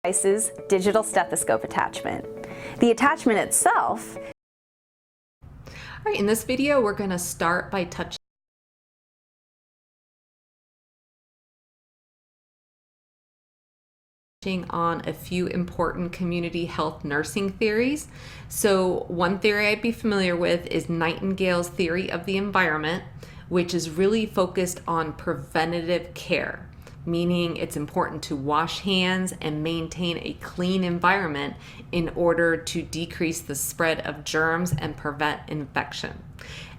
device's digital stethoscope attachment. The attachment itself. All right, in this video, we're going to start by touching on a few important community health nursing theories. So one theory I'd be familiar with is Nightingale's theory of the environment, which is really focused on preventative care, meaning it's important to wash hands and maintain a clean environment in order to decrease the spread of germs and prevent infection.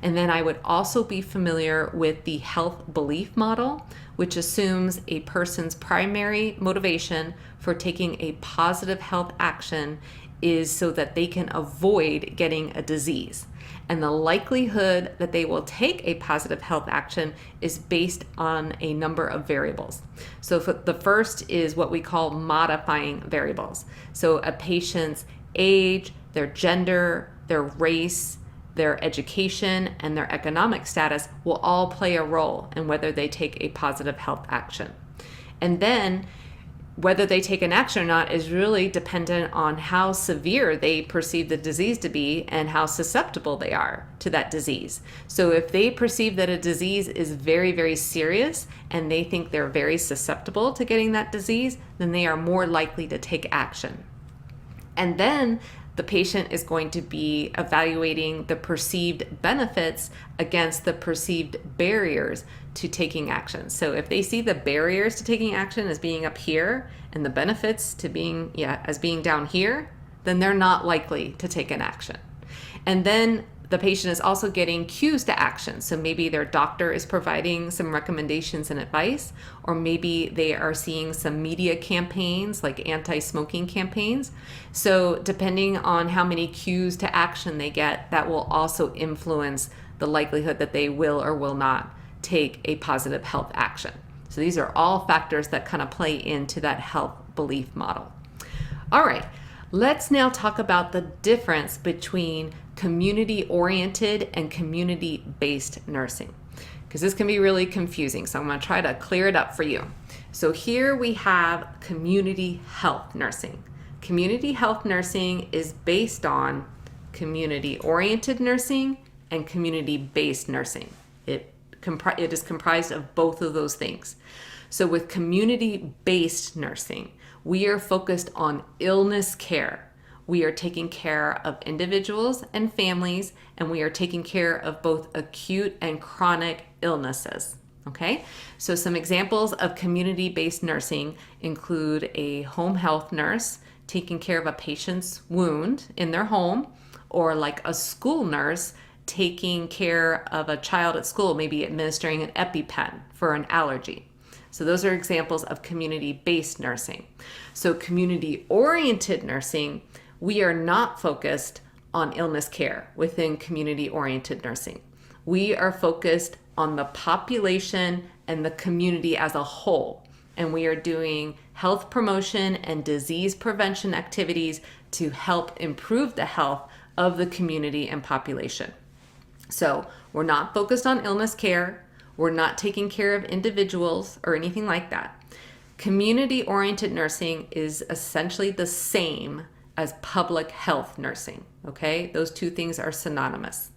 And then I would also be familiar with the health belief model, which assumes a person's primary motivation for taking a positive health action is so that they can avoid getting a disease. And the likelihood that they will take a positive health action is based on a number of variables. So the first is what we call modifying variables. So a patient's age, their gender, their race, their education, and their economic status will all play a role in whether they take a positive health action. And then whether they take an action or not is really dependent on how severe they perceive the disease to be and how susceptible they are to that disease. So if they perceive that a disease is very, very serious and they think they're very susceptible to getting that disease, then they are more likely to take action. And then the patient is going to be evaluating the perceived benefits against the perceived barriers to taking action. So if they see the barriers to taking action as being up here and the benefits to being as being down here, then they're not likely to take an action. And then the patient is also getting cues to action. So maybe their doctor is providing some recommendations and advice, or maybe they are seeing some media campaigns like anti-smoking campaigns. So depending on how many cues to action they get, that will also influence the likelihood that they will or will not take a positive health action. So these are all factors that kind of play into that health belief model. All right, let's now talk about the difference between community-oriented and community-based nursing, because this can be really confusing. So I'm going to try to clear it up for you. So here we have community health nursing. Community health nursing is based on community-oriented nursing and community-based nursing. It is comprised of both of those things. So with community-based nursing, we are focused on illness care. We are taking care of individuals and families, and we are taking care of both acute and chronic illnesses. Okay, so some examples of community-based nursing include a home health nurse taking care of a patient's wound in their home, or like a school nurse taking care of a child at school, maybe administering an EpiPen for an allergy. So those are examples of community-based nursing. So community-oriented nursing, we are not focused on illness care within community-oriented nursing. We are focused on the population and the community as a whole. And we are doing health promotion and disease prevention activities to help improve the health of the community and population. So we're not focused on illness care. We're not taking care of individuals or anything like that. Community-oriented nursing is essentially the same as public health nursing, okay? Those two things are synonymous.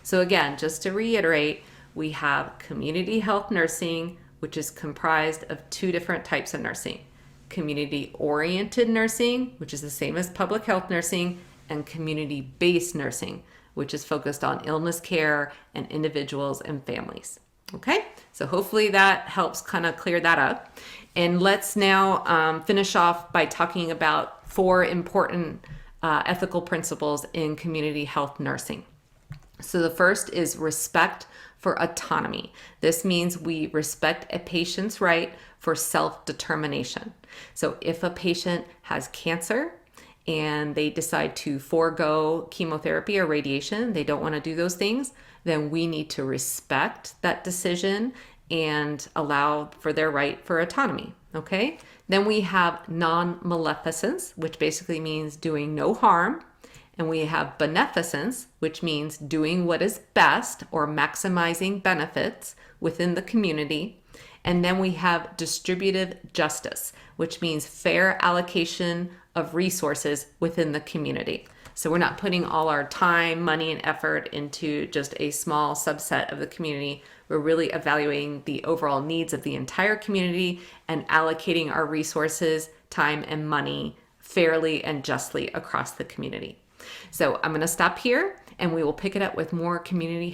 So again, just to reiterate, we have community health nursing, which is comprised of two different types of nursing. Community-oriented nursing, which is the same as public health nursing, and community-based nursing, which is focused on illness care and individuals and families. Okay, so hopefully that helps kind of clear that up. And let's now finish off by talking about 4 important ethical principles in community health nursing. So the first is respect for autonomy. This means we respect a patient's right for self-determination. So if a patient has cancer and they decide to forego chemotherapy or radiation, they don't want to do those things, then we need to respect that decision and allow for their right for autonomy, okay? Then we have non-maleficence, which basically means doing no harm. And we have beneficence, which means doing what is best or maximizing benefits within the community. And then we have distributive justice, which means fair allocation of resources within the community. So we're not putting all our time, money, and effort into just a small subset of the community. We're really evaluating the overall needs of the entire community and allocating our resources, time, and money fairly and justly across the community. So I'm going to stop here and we will pick it up with more community